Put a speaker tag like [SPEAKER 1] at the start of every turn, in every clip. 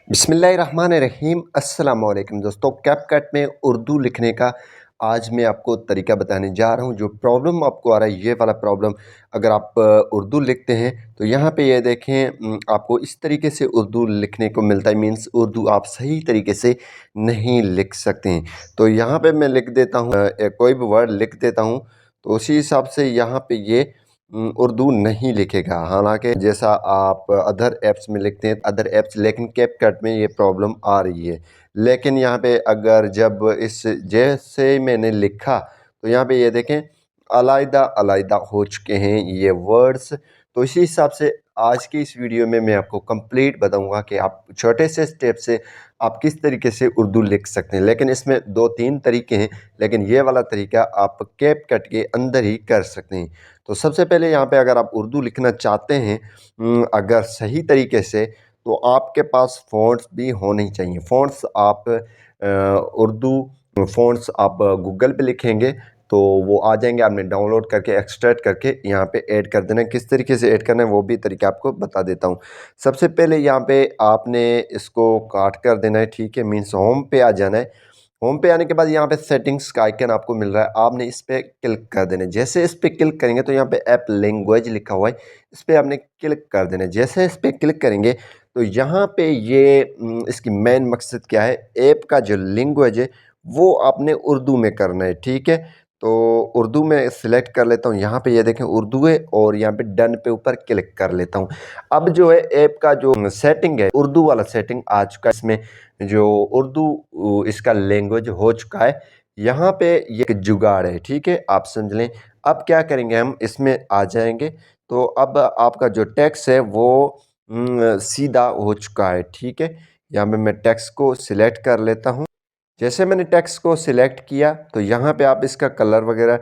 [SPEAKER 1] बिस्मिल्लाहिर्रहमानिर्रहीम अस्सलाम वालेकुम दोस्तों। कैपकट में उर्दू लिखने का आज मैं आपको तरीका बताने जा रहा हूँ। जो प्रॉब्लम आपको आ रहा है ये वाला प्रॉब्लम, अगर आप उर्दू लिखते हैं तो यहाँ पे ये देखें, आपको इस तरीके से उर्दू लिखने को मिलता है। मीन्स उर्दू आप सही तरीके से नहीं लिख सकते हैं। तो यहाँ पे मैं लिख देता हूँ, कोई भी वर्ड लिख देता हूँ तो उसी हिसाब से यहाँ पे ये उर्दू नहीं लिखेगा। हालाँकि जैसा आप अदर ऐप्स में लिखते हैं, अदर ऐप्स, लेकिन कैपकट में ये प्रॉब्लम आ रही है। लेकिन यहाँ पे अगर जब इस जैसे मैंने लिखा तो यहाँ पे ये देखें अलग-अलग हो चुके हैं ये वर्ड्स। तो इसी हिसाब से आज की इस वीडियो में मैं आपको कंप्लीट बताऊँगा कि आप छोटे से स्टेप से आप किस तरीके से उर्दू लिख सकते हैं। लेकिन इसमें 2-3 तरीके हैं, लेकिन ये वाला तरीका आप कैपकट के अंदर ही कर सकते हैं। तो सबसे पहले यहाँ पे अगर आप उर्दू लिखना चाहते हैं अगर सही तरीके से, तो आपके पास फ़ॉन्ट्स भी होने चाहिए। फ़ॉन्ट्स आप उर्दू फ़ॉन्ट्स आप गूगल पे लिखेंगे तो वो आ जाएँगे। आपने डाउनलोड करके एक्सट्रैक्ट करके यहाँ पे ऐड कर देना है। किस तरीके से ऐड करना है वो भी तरीका आपको बता देता हूँ। सबसे पहले यहाँ पे आपने इसको काट कर देना है, ठीक है? मीन्स होम पे आ जाना है। होम पे आने के बाद यहाँ पे सेटिंग्स का आइकन आपको मिल रहा है, आपने इस पे क्लिक कर देना है। जैसे इस पे क्लिक करेंगे तो यहाँ पे ऐप लैंग्वेज लिखा हुआ है, इस पे आपने क्लिक कर देना है। जैसे इस पे क्लिक करेंगे तो यहाँ पे ये इसकी मेन मकसद क्या है, ऐप का जो लैंग्वेज है वो आपने उर्दू में करना है, ठीक है? तो उर्दू में सिलेक्ट कर लेता हूँ। यहाँ पे ये देखें उर्दू है और यहाँ पे डन पे ऊपर क्लिक कर लेता हूँ। अब जो है ऐप का जो सेटिंग है, उर्दू वाला सेटिंग आ चुका है। इसमें जो उर्दू इसका लैंग्वेज हो चुका है। यहाँ पे ये एक जुगाड़ है, ठीक है? आप समझ लें। अब क्या करेंगे, हम इसमें आ जाएँगे तो अब आपका जो टेक्स्ट है वो सीधा हो चुका है, ठीक है? यहाँ पे मैं टेक्स्ट को सिलेक्ट कर लेता हूँ। जैसे मैंने टेक्स्ट को सिलेक्ट किया तो यहाँ पे आप इसका कलर वगैरह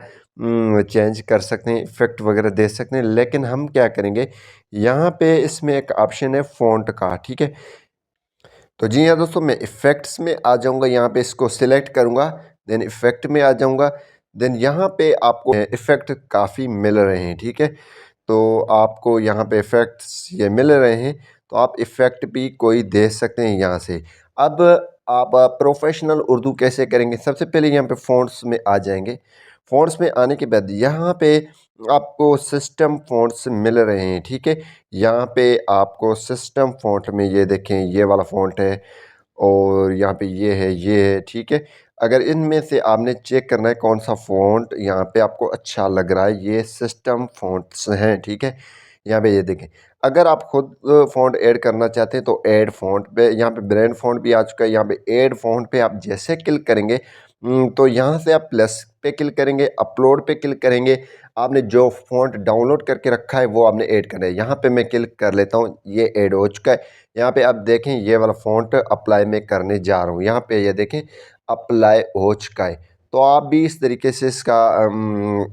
[SPEAKER 1] चेंज कर सकते हैं, इफ़ेक्ट वगैरह दे सकते हैं। लेकिन हम क्या करेंगे, यहाँ पे इसमें एक ऑप्शन है फ़ॉन्ट का, ठीक है? तो जी हाँ दोस्तों, मैं इफ़ेक्ट्स में आ जाऊँगा, यहाँ पे इसको सिलेक्ट करूँगा, देन इफ़ेक्ट में आ जाऊँगा। देन यहाँ पे आपको इफ़ेक्ट काफ़ी मिल रहे हैं, ठीक है? तो आपको यहाँ पे इफ़ेक्ट्स ये मिल रहे हैं, तो आप इफ़ेक्ट भी कोई दे सकते हैं यहाँ से। अब आप प्रोफ़ेशनल उर्दू कैसे करेंगे? सबसे पहले यहाँ पे फ़ॉन्ट्स में आ जाएँगे। फ़ॉन्ट्स में आने के बाद यहाँ पे आपको सिस्टम फ़ॉन्ट्स मिल रहे हैं, ठीक है? यहाँ पे आपको सिस्टम फ़ॉन्ट में ये देखें, ये वाला फ़ॉन्ट है और यहाँ पे ये है, ठीक है? अगर इनमें से आपने चेक करना है कौन-सा फ़ॉन्ट यहाँ पे आपको अच्छा लग रहा है, ये सिस्टम फ़ॉन्ट्स हैं, ठीक है? यहाँ पे ये देखें। अगर आप खुद फ़ॉन्ट ऐड करना चाहते हैं तो ऐड फ़ॉन्ट पे, यहाँ पे ब्रांड फ़ॉन्ट भी आ चुका है। यहाँ पे ऐड फ़ॉन्ट पे आप जैसे क्लिक करेंगे तो यहाँ से आप प्लस पे क्लिक करेंगे, अपलोड पे क्लिक करेंगे। आपने जो फ़ॉन्ट डाउनलोड करके रखा है वो आपने ऐड करना है। यहाँ पे मैं क्लिक कर लेता हूँ, ये ऐड हो चुका है। यहाँ पे आप देखें ये वाला फ़ॉन्ट अप्लाई मैं करने जा रहा हूँ। यहाँ पे ये देखें अप्लाई हो चुका है। तो आप भी इस तरीके से इसका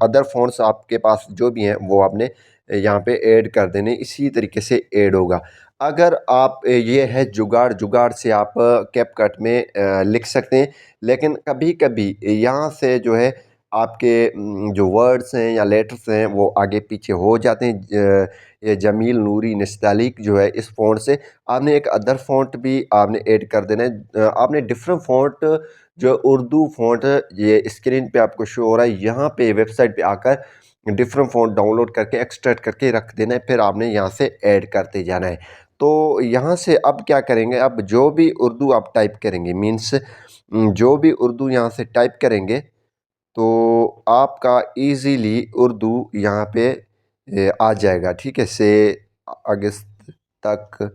[SPEAKER 1] अदर फ़ॉन्ट्स आपके पास जो भी हैं वो आपने यहाँ पे ऐड कर देने, इसी तरीके से ऐड होगा। अगर आप ये है जुगाड़ से आप कैपकट में लिख सकते हैं। लेकिन कभी-कभी यहाँ से जो है आपके जो वर्ड्स हैं या लेटर्स हैं वो आगे पीछे हो जाते हैं। ये जमील नूरी निस्तालिक जो है इस फ़ॉन्ट से आपने एक अदर फ़ॉन्ट भी आपने ऐड कर देना है। आपने डिफरेंट फ़ॉन्ट जो उर्दू फ़ॉन्ट ये स्क्रीन पे आपको शो हो रहा है, यहाँ पे वेबसाइट पे आकर डिफरेंट फ़ॉन्ट डाउनलोड करके एक्सट्रैक्ट करके रख देना है, फिर आपने यहाँ से ऐड करते जाना है। तो यहाँ से अब क्या करेंगे, अब जो भी उर्दू आप टाइप करेंगे, मीन्स जो भी उर्दू यहाँ से टाइप करेंगे तो आपका ईज़िली उर्दू यहाँ पे आ जाएगा, ठीक है? से अगस्त तक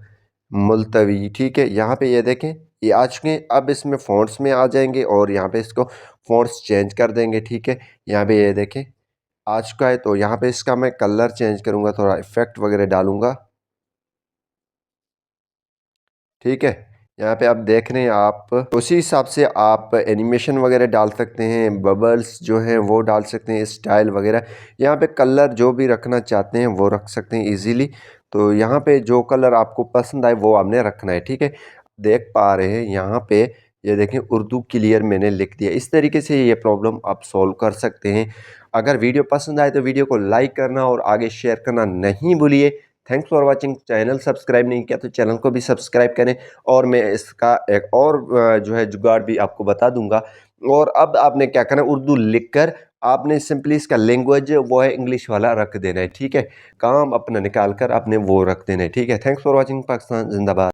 [SPEAKER 1] मुल्तवी, ठीक है? यहाँ पे ये देखें ये आ चुके हैं। अब इसमें फ़ॉन्ट्स में आ जाएँगे और यहाँ पे इसको फ़ॉन्ट्स चेंज कर देंगे, ठीक है? यहाँ पे ये देखें आ चुका है। तो यहाँ पे इसका मैं कलर चेंज करूँगा, थोड़ा इफ़ेक्ट वगैरह डालूँगा, ठीक है? यहाँ पे आप देख रहे हैं, आप उसी हिसाब से आप एनिमेशन वगैरह डाल सकते हैं, बबल्स जो हैं वो डाल सकते हैं, स्टाइल वगैरह। यहाँ पे कलर जो भी रखना चाहते हैं वो रख सकते हैं ईज़िली। तो यहाँ पे जो कलर आपको पसंद आए वो आपने रखना है, ठीक है? देख पा रहे हैं यहाँ पे ये देखें उर्दू क्लियर मैंने लिख दिया। इस तरीके से ये प्रॉब्लम आप सॉल्व कर सकते हैं। अगर वीडियो पसंद आए तो वीडियो को लाइक करना और आगे शेयर करना नहीं भूलिए। Thanks for watching. Channel subscribe नहीं किया तो चैनल को भी सब्सक्राइब करें और मैं इसका एक और जो है जुगाड़ भी आपको बता दूंगा। और अब आपने क्या करना है, उर्दू लिखकर आपने सिंपली इसका लैंग्वेज वो है इंग्लिश वाला रख देना है, ठीक है। काम अपना निकाल कर आपने वो रख देना है, ठीक है। Thanks for watching. पाकिस्तान जिंदाबाद।